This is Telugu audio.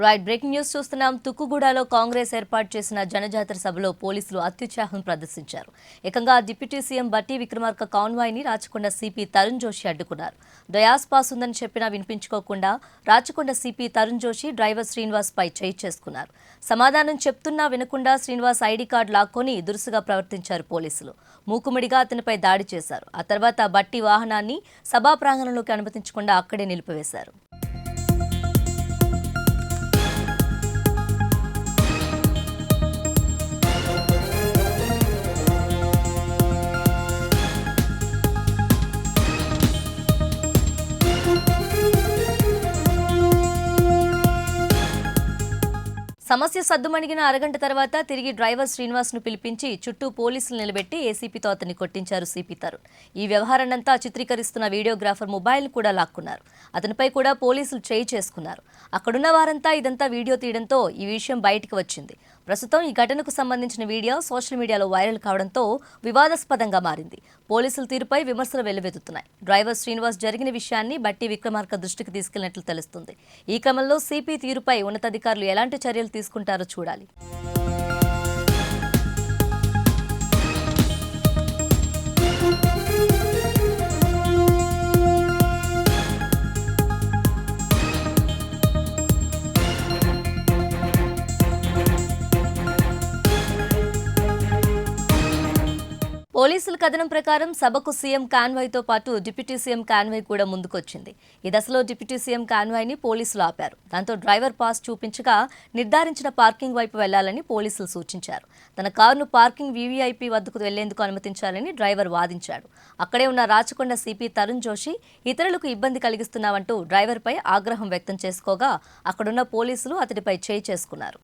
రైట్ బ్రేకింగ్ న్యూస్ చూస్తున్నాం. తుక్కుగూడలో కాంగ్రెస్ ఏర్పాటు చేసిన జనజాతర సభలో పోలీసులు అత్యుత్సాహం ప్రదర్శించారు. ఏకంగా డిప్యూటీ సీఎం బట్టి విక్రమార్క కాన్వాయ్ ని రాచకొండ సిపి తరుణ్ జోషి అడ్డుకున్నారు. డయాస్ పాస్ ఉందని చెప్పినా వినిపించుకోకుండా రాచకొండ సిపి తరుణ్ జోషి డ్రైవర్ శ్రీనివాస్ పై చేయి చేసుకున్నారు. సమాధానం చెప్తున్నా వినకుండా శ్రీనివాస్ ఐడి కార్డు లాక్కొని దురుసుగా ప్రవర్తించారు పోలీసులు. మూకుమ్మడిగా అతనిపై దాడి చేశారు. ఆ తర్వాత బట్టి వాహనాన్ని సభా ప్రాంగణంలోకి అనుమతించకుండా అక్కడే నిలిపివేశారు. సమస్య సద్దుమణిగిన అరగంట తర్వాత తిరిగి డ్రైవర్ శ్రీనివాస్ ను పిలిపించి చుట్టూ పోలీసులు నిలబెట్టి ఏసీపీతో అతన్ని కొట్టించారు సిపి తరుణ్. ఈ వ్యవహారాన్నంతా చిత్రీకరిస్తున్న వీడియోగ్రాఫర్ మొబైల్ కూడా లాక్కున్నారు. అతనిపై కూడా పోలీసులు చేయి చేసుకున్నారు. అక్కడున్న వారంతా ఇదంతా వీడియో తీయడంతో ఈ విషయం బయటికి వచ్చింది. ప్రస్తుతం ఈ ఘటనకు సంబంధించిన వీడియో సోషల్ మీడియాలో వైరల్ కావడంతో వివాదాస్పదంగా మారింది. పోలీసుల తీరుపై విమర్శలు వెల్లువెత్తుతున్నాయి. డ్రైవర్ శ్రీనివాస్ జరిగిన విషయాన్ని బట్టి విక్రమార్క దృష్టికి తీసుకెళ్లినట్లు తెలుస్తుంది. ఈ క్రమంలో సిపి తీరుపై ఉన్నతాధికారులు ఎలాంటి చర్యలు తీసుకుంటారో చూడాలి. పోలీసుల కథనం ప్రకారం సభకు సీఎం కాన్వాయ్తో పాటు డిప్యూటీ సీఎం కాన్వాయ్ కూడా ముందుకొచ్చింది. ఈ దశలో డిప్యూటీ సీఎం కాన్వాయ్ని పోలీసులు ఆపారు. దాంతో డ్రైవర్ పాస్ చూపించగా నిర్ధారించిన పార్కింగ్ వైపు వెళ్లాలని పోలీసులు సూచించారు. తన కారును పార్కింగ్ వీవీఐపీ వద్దకు వెళ్లేందుకు అనుమతించాలని డ్రైవర్ వాదించాడు. అక్కడే ఉన్న రాచకొండ సిపి తరుణ్ జోషి ఇతరులకు ఇబ్బంది కలిగిస్తున్నావంటూ డ్రైవర్పై ఆగ్రహం వ్యక్తం చేసుకోగా అక్కడున్న పోలీసులు అతడిపై చేయి చేసుకున్నారు.